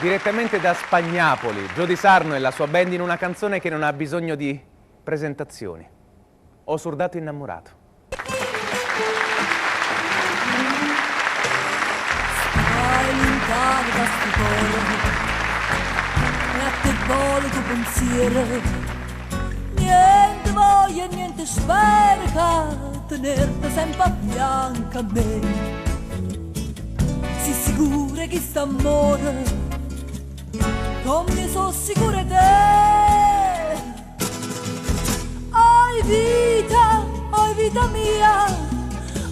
Direttamente da Spagnapoli, Gio Di Sarno e la sua band in una canzone che non ha bisogno di presentazioni. Ho surdato innamorato. Stai lontano da sto cuore e a te volo tuo pensiero. Niente voglia e niente spera tenerti sempre a fianco a me. Si sicura che sta amore come sono sicura te. Oi vita mia,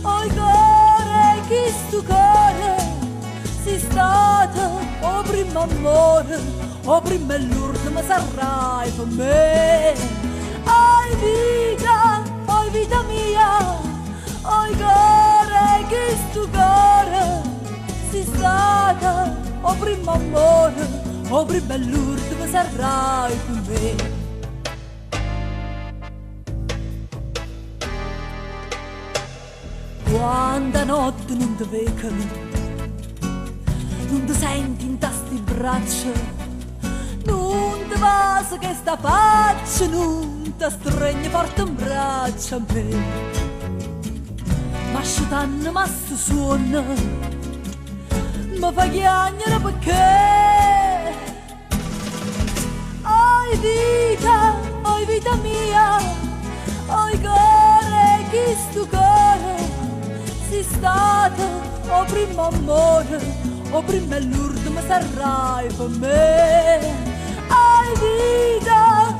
oi cuore, chi stu cuore, sei stata o primo amore, o prima e l'ultimo sarai per me. Oi vita mia, oi cuore, chi stu cuore, sei stata o primo amore, o prima e l'ultimo sarai per me. Quando notte non ti vedo, non ti senti in tasti braccia, non ti passa che sta faccia, non ti stringe forte in braccia a me. Ma sciutanno ma sto suono, mi fa chiagnere perché. Oi vita mia, oi cuore, chi stu cuore, sei stata o primo amore, o prima e l'ultimo sarai per me.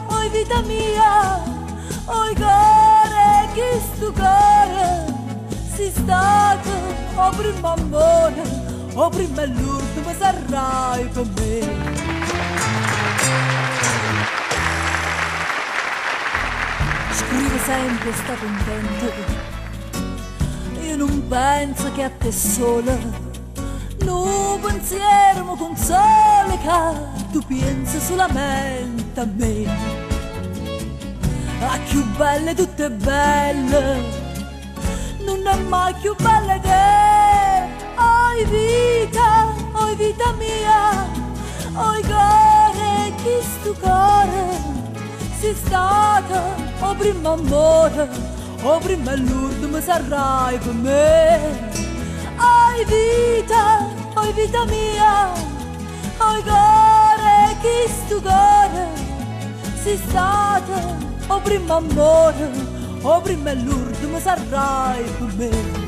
Oi vita mia, oi cuore, chi stu cuore, sei stata o primo amore, o prima e l'ultimo sarai per me. Scrive sempre sta contento, io non penso che a te sola, non pensiero mi consola che tu pensi solamente a me. Ah, più belle tutte belle, non è mai più bella te. Oi vita mia, oi cuore, chi stu cuore, sei stata o primo amore, o prima e l'ultimo sarai per me. Oi vita mia, oi cuore, chi stu cuore, sei stata o primo amore, o prima e l'ultimo sarai per me.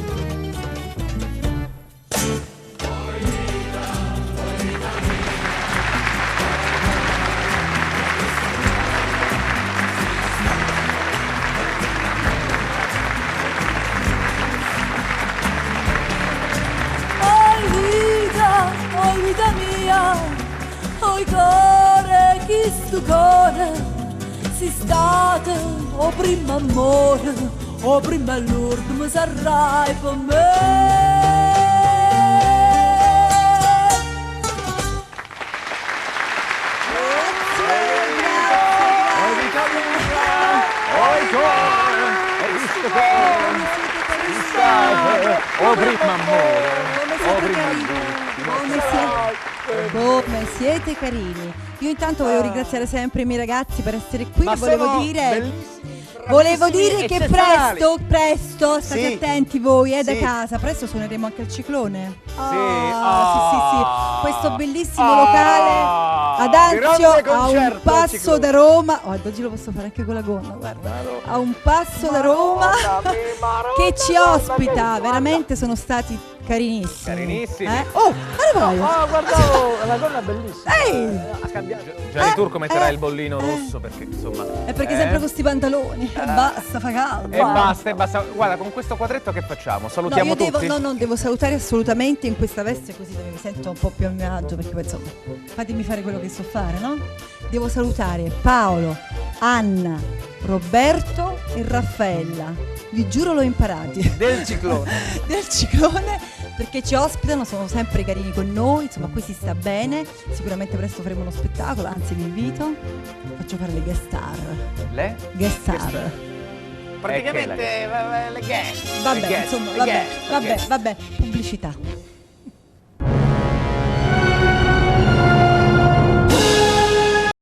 Vita mia, oi cuore, chi stu cuore, sei stata o primo amore, o prima e l'ultimo sarai per me. Oi vita mia, oi cuore, chi stu cuore, sei stata o primo amore, o prima e l'ultimo. Come siete carini. Io intanto volevo ringraziare sempre i miei ragazzi per essere qui. Ma Volevo dire che presto, state attenti voi, da casa, presto suoneremo anche il Ciclone. Sì. Questo bellissimo locale ad Anzio, a un passo da Roma. Oggi lo posso fare anche con la gonna, guarda. A un passo da Roma che ci ospita. Veramente sono stati carinissimi. Guardavo, la gonna è bellissima. Ha cambiato. Gianni Turco metterà il bollino rosso perché insomma. È perché sempre con sti pantaloni. Basta, fa caldo. E basta. Guarda, con questo quadretto che facciamo? Salutiamo tutti? Non devo salutare assolutamente in questa veste, così mi sento un po' più a mio agio, perché poi insomma, fatemi fare quello che so fare, no? Devo salutare Paolo, Anna, Roberto e Raffaella. Vi giuro l'ho imparati. Del Ciclone. Del Ciclone, perché ci ospitano, sono sempre carini con noi, insomma qui si sta bene, sicuramente presto faremo uno spettacolo, anzi vi invito, faccio fare le guest star. Le? Guest star. Praticamente le guest. Vabbè, insomma, vabbè, pubblicità.